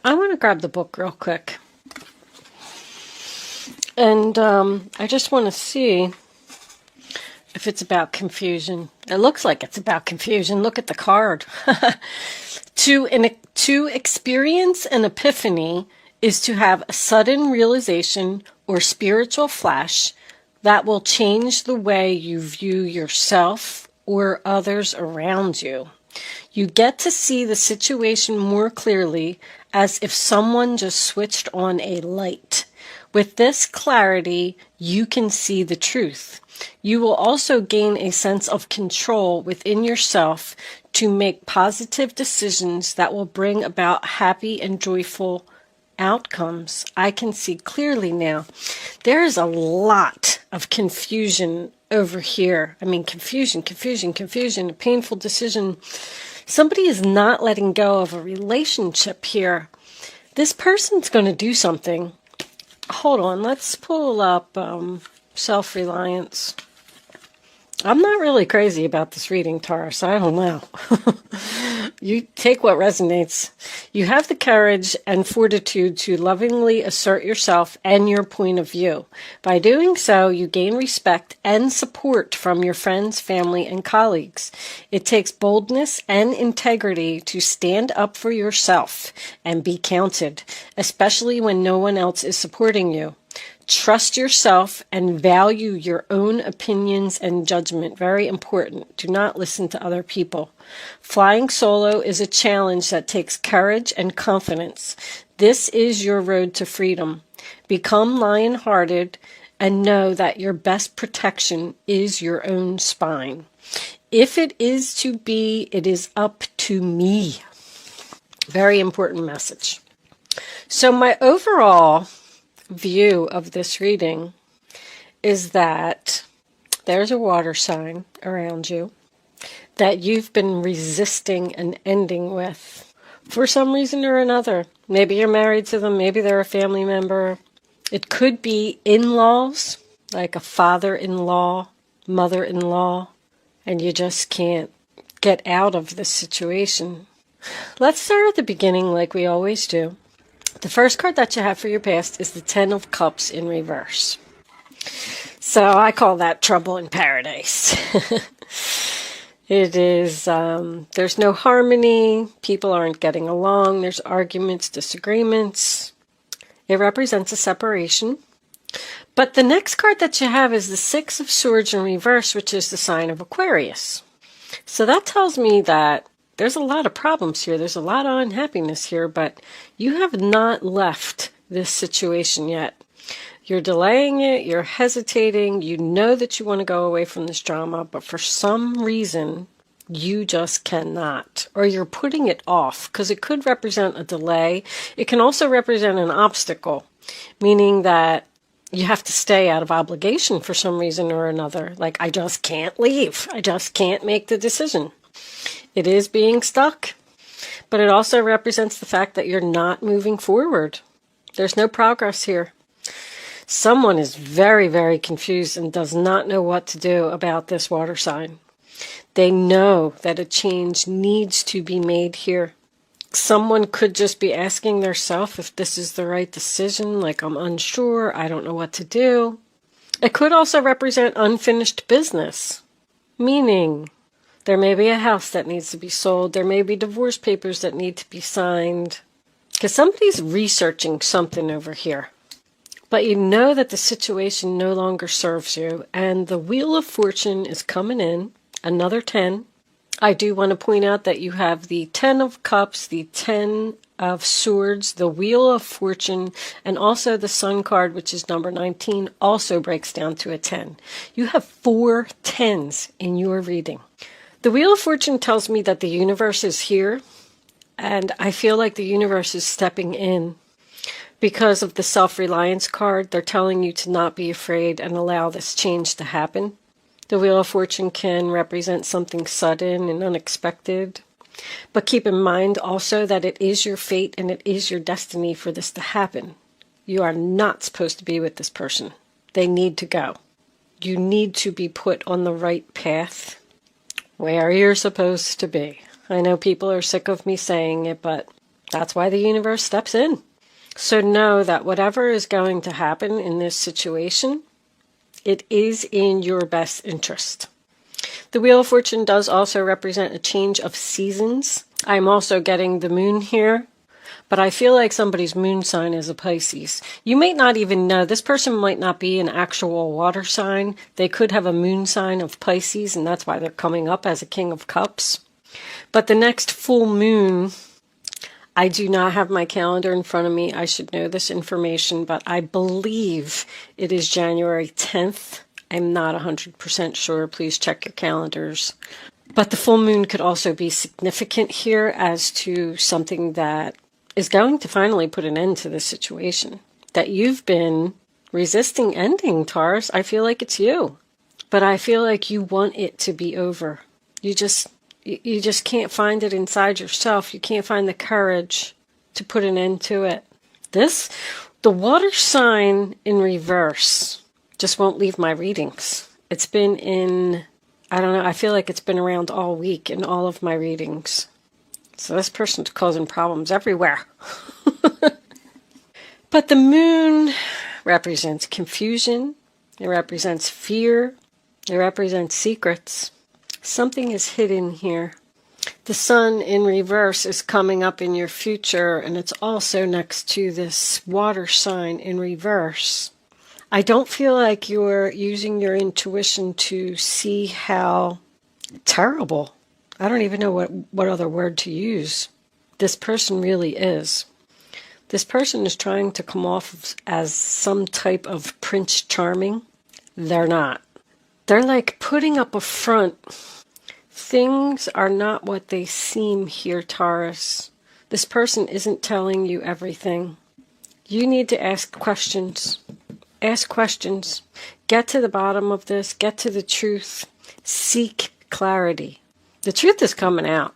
I want to grab the book real quick. And I just want to see if it's about confusion. It looks like it's about confusion. Look at the card. To experience an epiphany is to have a sudden realization or spiritual flash that will change the way you view yourself or others around you. You get to see the situation more clearly, as if someone just switched on a light. With this clarity, you can see the truth. You will also gain a sense of control within yourself to make positive decisions that will bring about happy and joyful outcomes. I can see clearly now. There is a lot of confusion over here. I mean, confusion, a painful decision. Somebody is not letting go of a relationship here. This person's going to do something. Hold on, let's pull up self-reliance. I'm not really crazy about this reading, Taurus. I don't know. You take what resonates. You have the courage and fortitude to lovingly assert yourself and your point of view. By doing so, you gain respect and support from your friends, family, and colleagues. It takes boldness and integrity to stand up for yourself and be counted, especially when no one else is supporting you. Trust yourself and value your own opinions and judgment. Very important. Do not listen to other people. Flying solo is a challenge that takes courage and confidence. This is your road to freedom. Become lion-hearted and know that your best protection is your own spine. If it is to be, it is up to me. Very important message. So my overall view of this reading is that there's a water sign around you that you've been resisting an ending with for some reason or another. Maybe you're married to them, maybe they're a family member. It could be in-laws, like a father-in-law, mother-in-law, and you just can't get out of this situation. Let's start at the beginning like we always do. The first card that you have for your past is the Ten of Cups in reverse. So I call that trouble in paradise. It is, there's no harmony, people aren't getting along, there's arguments, disagreements. It represents a separation. But the next card that you have is the Six of Swords in reverse, which is the sign of Aquarius. So that tells me that there's a lot of problems here. There's a lot of unhappiness here, but you have not left this situation yet. You're delaying it. You're hesitating. You know that you want to go away from this drama, but for some reason, you just cannot. Or you're putting it off, because it could represent a delay. It can also represent an obstacle, meaning that you have to stay out of obligation for some reason or another. Like, I just can't leave. I just can't make the decision. It is being stuck, but it also represents the fact that you're not moving forward. There's no progress here. Someone is very, very confused and does not know what to do about this water sign. They know that a change needs to be made here. Someone could just be asking themselves if this is the right decision, like I'm unsure, I don't know what to do. It could also represent unfinished business, meaning there may be a house that needs to be sold. There may be divorce papers that need to be signed. Because somebody's researching something over here. But you know that the situation no longer serves you. And the Wheel of Fortune is coming in. Another 10. I do want to point out that you have the 10 of Cups, the 10 of Swords, the Wheel of Fortune, and also the Sun card, which is number 19, also breaks down to a 10. You have 4 10s in your reading. The Wheel of Fortune tells me that the universe is here, and I feel like the universe is stepping in. Because of the self-reliance card, they're telling you to not be afraid and allow this change to happen. The Wheel of Fortune can represent something sudden and unexpected. But keep in mind also that it is your fate and it is your destiny for this to happen. You are not supposed to be with this person. They need to go. You need to be put on the right path where you're supposed to be. I know people are sick of me saying it, but That's why the universe steps in. So know that whatever is going to happen in this situation, it is in your best interest. The Wheel of Fortune does also represent a change of seasons. I'm also getting the moon here, but I feel like somebody's moon sign is a Pisces. You might not even know. This person might not be an actual water sign. They could have a moon sign of Pisces, and that's why they're coming up as a King of Cups. But the next full moon, I do not have my calendar in front of me. I should know this information, but I believe it is January 10th. I'm not 100% sure. Please check your calendars. But the full moon could also be significant here as to something that is going to finally put an end to this situation that you've been resisting ending, Taurus. I feel like it's you, but I feel like you want it to be over. You just can't find it inside yourself. You can't find the courage to put an end to it. The water sign in reverse just won't leave my readings. It's been in, I don't know, I feel like it's been around all week in all of my readings. So this person's causing problems everywhere. But the moon represents confusion. It represents fear. It represents secrets. Something is hidden here. The sun in reverse is coming up in your future, and it's also next to this water sign in reverse. I don't feel like you're using your intuition to see how terrible, I don't even know what other word to use, this person really is. This person is trying to come off as some type of Prince Charming. They're not. They're like putting up a front. Things are not what they seem here, Taurus. This person isn't telling you everything. You need to ask questions. Ask questions. Get to the bottom of this. Get to the truth. Seek clarity. The truth is coming out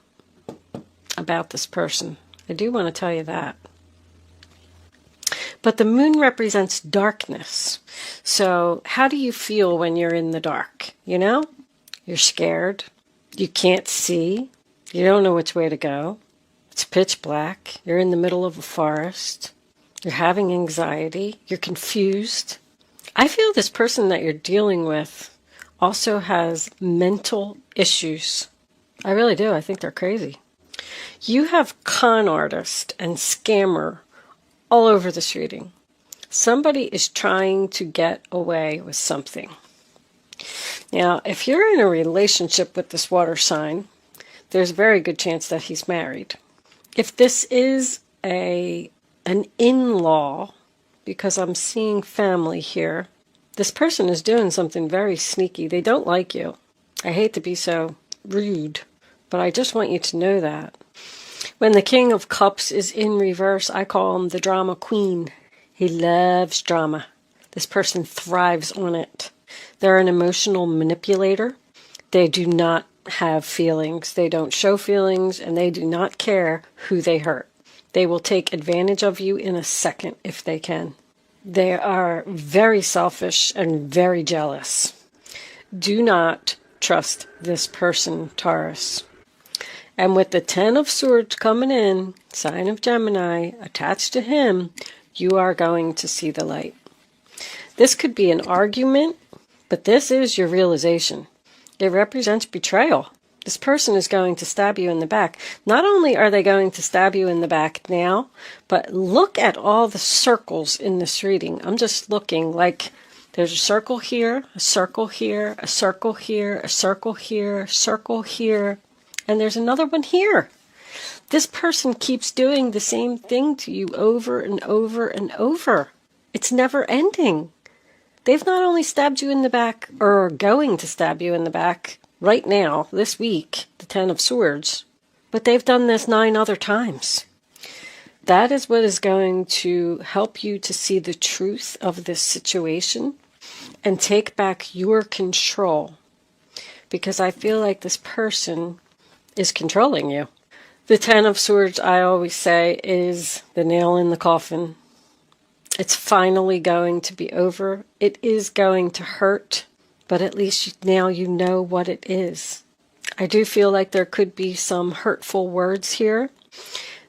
about this person. I do want to tell you that. But the moon represents darkness. So how do you feel when you're in the dark? You know? You're scared. You can't see. You don't know which way to go. It's pitch black. You're in the middle of a forest. You're having anxiety. You're confused. I feel this person that you're dealing with also has mental issues. I really do. I think they're crazy. You have con artist and scammer all over this reading. Somebody is trying to get away with something. Now, if you're in a relationship with this water sign, there's a very good chance that he's married. If this is an in-law, because I'm seeing family here, this person is doing something very sneaky. They don't like you. I hate to be so rude, but I just want you to know that. When the King of Cups is in reverse, I call him the drama queen. He loves drama. This person thrives on it. They're an emotional manipulator. They do not have feelings. They don't show feelings, and they do not care who they hurt. They will take advantage of you in a second if they can. They are very selfish and very jealous. Do not trust this person, Taurus. And with the 10 of Swords coming in, sign of Gemini, attached to him, you are going to see the light. This could be an argument, but this is your realization. It represents betrayal. This person is going to stab you in the back. Not only are they going to stab you in the back now, but look at all the circles in this reading. I'm just looking like there's a circle here, a circle here, a circle here, a circle here, a circle here, and there's another one here. This person keeps doing the same thing to you over and over and over. It's never ending. They've not only stabbed you in the back, or are going to stab you in the back right now, this week, the 10 of Swords, but they've done this 9 other times. That is what is going to help you to see the truth of this situation and take back your control, because I feel like this person is controlling you. The 10 of Swords, I always say, is the nail in the coffin. It's finally going to be over. It is going to hurt, but at least now you know what it is. I do feel like there could be some hurtful words here.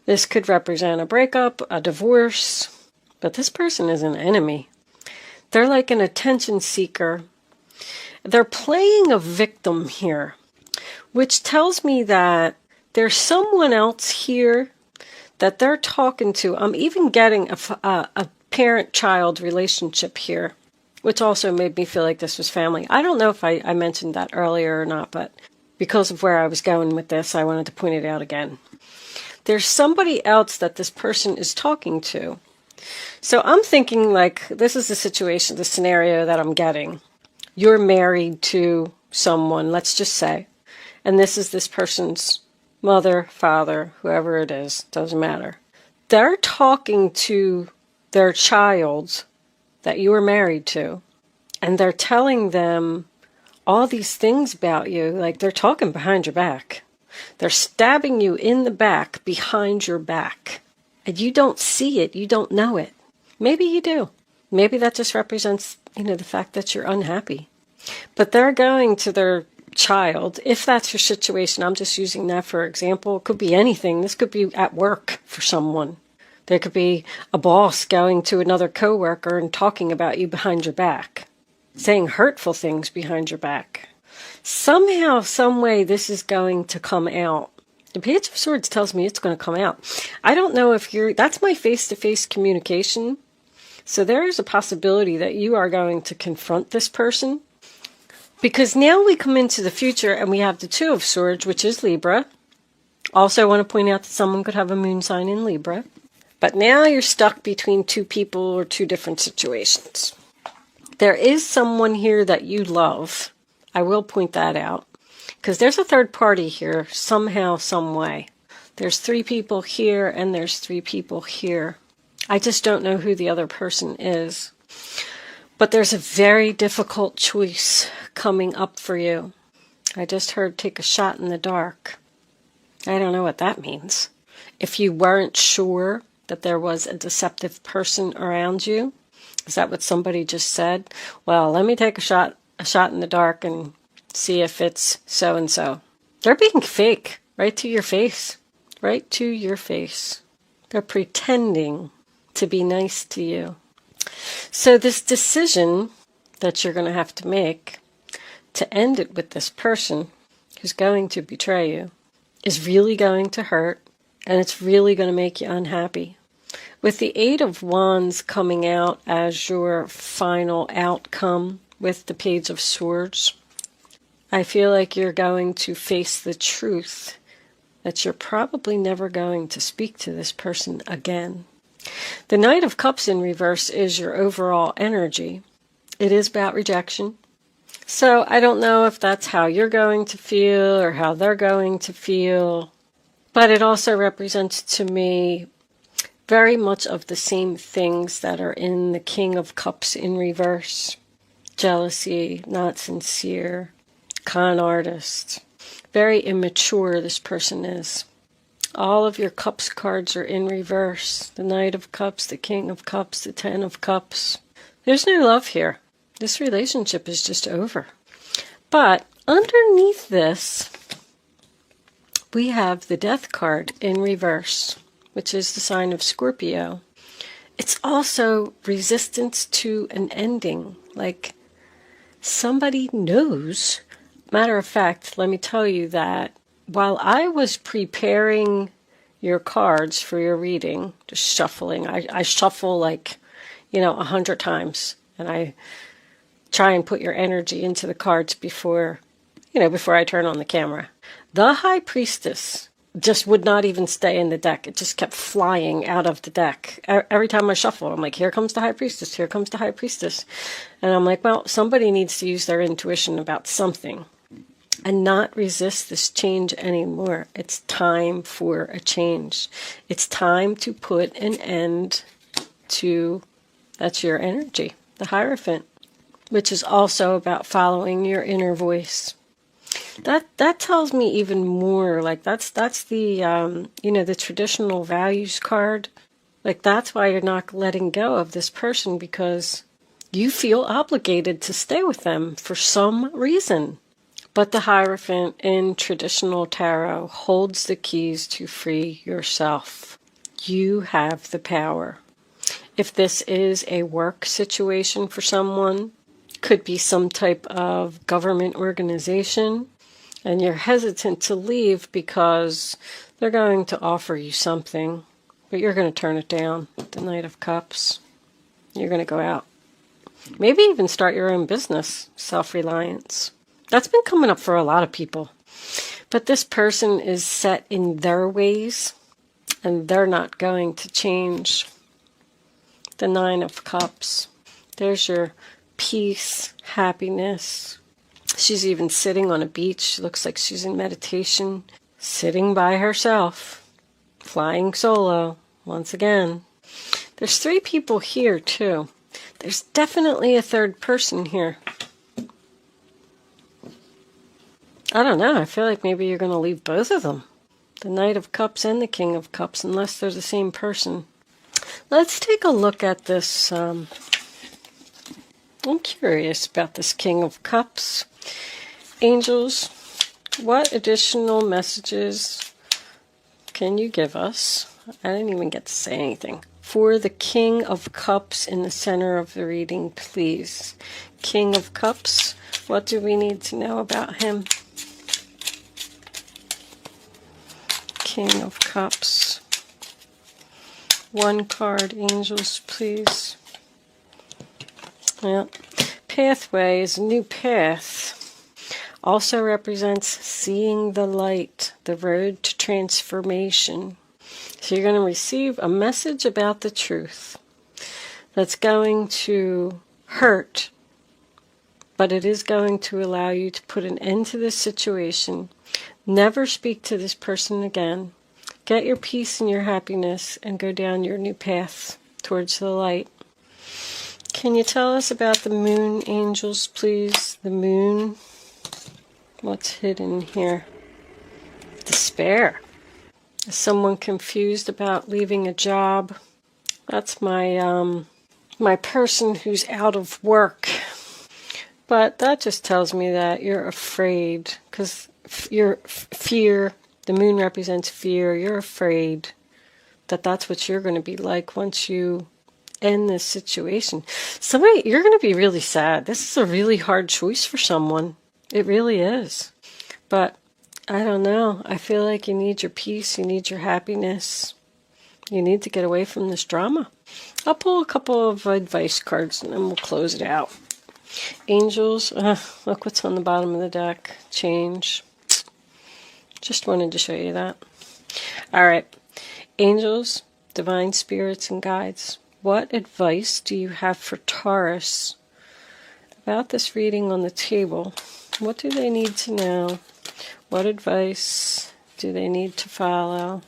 This could represent a breakup, a divorce, but this person is an enemy. They're like an attention seeker. They're playing a victim here, which tells me that there's someone else here that they're talking to. I'm even getting a parent-child relationship here, which also made me feel like this was family. I don't know if I mentioned that earlier or not, but because of where I was going with this, I wanted to point it out again. There's somebody else that this person is talking to. So I'm thinking like this is the situation, the scenario that I'm getting. You're married to someone, let's just say, and this is this person's mother, father, whoever it is, doesn't matter. They're talking to their child that you were married to, and they're telling them all these things about you, like they're talking behind your back. They're stabbing you in the back, behind your back. And you don't see it, you don't know it. Maybe you do. Maybe that just represents, the fact that you're unhappy. But they're going to their child, if that's your situation, I'm just using that for example. It could be anything. This could be at work for someone. There could be a boss going to another coworker and talking about you behind your back, saying hurtful things behind your back. Somehow, some way, this is going to come out. The Page of Swords tells me it's going to come out. I don't know if that's my face-to-face communication. So there is a possibility that you are going to confront this person. Because now we come into the future and we have the Two of Swords, which is Libra. Also, I want to point out that someone could have a moon sign in Libra. But now you're stuck between two people or two different situations. There is someone here that you love. I will point that out. Because there's a third party here, somehow, some way. There's 3 people here and there's 3 people here. I just don't know who the other person is. But there's a very difficult choice coming up for you. I just heard take a shot in the dark. I don't know what that means. If you weren't sure that there was a deceptive person around you, is that what somebody just said? Well, let me take a shot in the dark and see if it's so-and-so. They're being fake, right to your face. Right to your face. They're pretending to be nice to you. So this decision that you're going to have to make to end it with this person who's going to betray you is really going to hurt, and it's really going to make you unhappy. With the 8 of Wands coming out as your final outcome with the Page of Swords, I feel like you're going to face the truth that you're probably never going to speak to this person again. The Knight of Cups in reverse is your overall energy. It is about rejection. So I don't know if that's how you're going to feel or how they're going to feel, but it also represents to me very much of the same things that are in the King of Cups in reverse. Jealousy, not sincere, con artist. Very immature this person is. All of your Cups cards are in reverse. The Knight of Cups, the King of Cups, the 10 of Cups. There's no love here. This relationship is just over. But underneath this, we have the Death card in reverse, which is the sign of Scorpio. It's also resistance to an ending. Like somebody knows. Matter of fact, let me tell you that while I was preparing your cards for your reading, just shuffling, I shuffle like, 100 times. And I try and put your energy into the cards before I turn on the camera. The High Priestess just would not even stay in the deck. It just kept flying out of the deck. Every time I shuffle, I'm like, here comes the High Priestess, here comes the High Priestess. And I'm like, well, somebody needs to use their intuition about something and not resist this change anymore. It's time for a change. It's time to put an end to, that's your energy, the Hierophant, which is also about following your inner voice. That tells me even more, like that's the, the traditional values card. Like that's why you're not letting go of this person, because you feel obligated to stay with them for some reason. But the Hierophant in traditional tarot holds the keys to free yourself. You have the power. If this is a work situation for someone, could be some type of government organization, and you're hesitant to leave because they're going to offer you something, but you're going to turn it down. The Knight of Cups. You're going to go out. Maybe even start your own business. Self-reliance. That's been coming up for a lot of people. But this person is set in their ways, and they're not going to change. The Nine of Cups. There's your peace, happiness. She's even sitting on a beach. Looks like she's in meditation. Sitting by herself. Flying solo. Once again. There's 3 people here too. There's definitely a third person here. I don't know. I feel like maybe you're going to leave both of them. The Knight of Cups and the King of Cups, unless they're the same person. Let's take a look at this. I'm curious about this King of Cups. Angels, what additional messages can you give us? I didn't even get to say anything. For the King of Cups in the center of the reading, please. King of Cups, what do we need to know about him? King of Cups. 1 card, angels, please. Yeah. Pathway is a new path. Also represents seeing the light, the road to transformation. So you're going to receive a message about the truth that's going to hurt, but it is going to allow you to put an end to this situation. Never speak to this person again. Get your peace and your happiness and go down your new path towards the light. Can you tell us about the moon, angels, please? The moon. What's hidden here? Despair. Is someone confused about leaving a job? That's my my person who's out of work. But that just tells me that you're afraid, because your fear, the moon represents fear. You're afraid that that's what you're going to be like once you end this situation. You're going to be really sad. This is a really hard choice for someone. It really is. But I don't know. I feel like you need your peace. You need your happiness. You need to get away from this drama. I'll pull a couple of advice cards and then we'll close it out. Angels, look what's on the bottom of the deck. Change. Just wanted to show you that. All right. Angels, divine spirits and guides. What advice do you have for Taurus about this reading on the table? What do they need to know? What advice do they need to follow?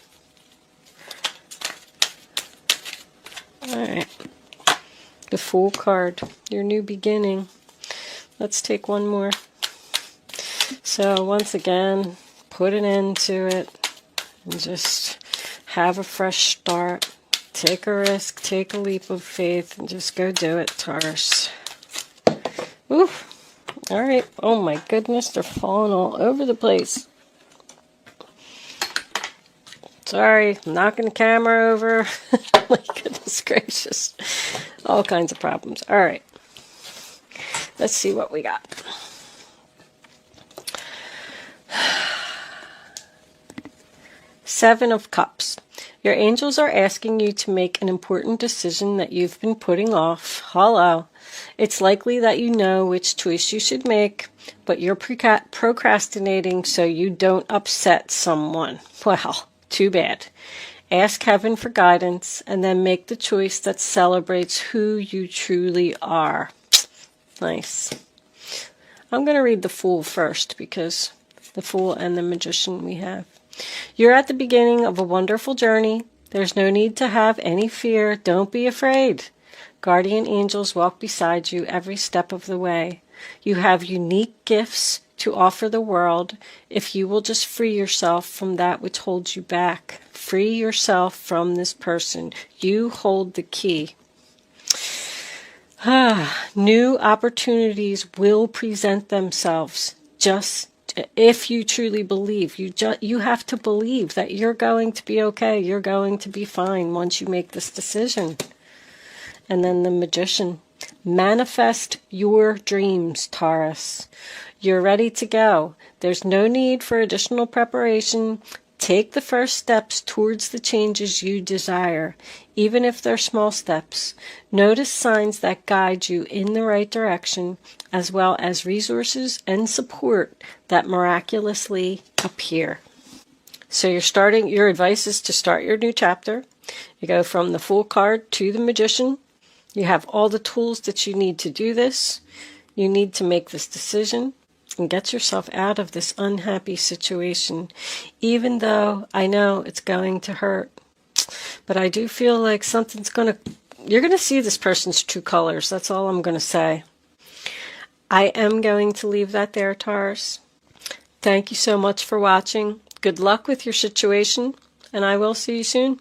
All right. The Fool card, your new beginning. Let's take one more. So once again, put an end to it and just have a fresh start. Take a risk, take a leap of faith, and just go do it, Taurus. Ooh. All right. Oh my goodness, they're falling all over the place. Sorry, knocking the camera over. My goodness gracious. All kinds of problems. All right. Let's see what we got. Seven of Cups. Your angels are asking you to make an important decision that you've been putting off. Hello. It's likely that you know which choice you should make, but you're procrastinating so you don't upset someone. Well, too bad. Ask heaven for guidance and then make the choice that celebrates who you truly are. Nice. I'm going to read the Fool first because the Fool and the Magician we have. You're at the beginning of a wonderful journey. There's no need to have any fear. Don't be afraid. Guardian angels walk beside you every step of the way. You have unique gifts to offer the world if you will just free yourself from that which holds you back. Free yourself from this person. You hold the key. New opportunities will present themselves. Just If you truly believe, you have to believe that you're going to be okay. You're going to be fine once you make this decision. And then the Magician. Manifest your dreams, Taurus. You're ready to go. There's no need for additional preparation. Take the first steps towards the changes you desire, even if they're small steps. Notice signs that guide you in the right direction, as well as resources and support that miraculously appear. So your advice is to start your new chapter. You go from the Fool card to the Magician. You have all the tools that you need to do this. You need to make this decision and get yourself out of this unhappy situation, even though I know it's going to hurt. But I do feel like you're going to see this person's true colors. That's all I'm going to say. I am going to leave that there, Taurus. Thank you so much for watching. Good luck with your situation, and I will see you soon.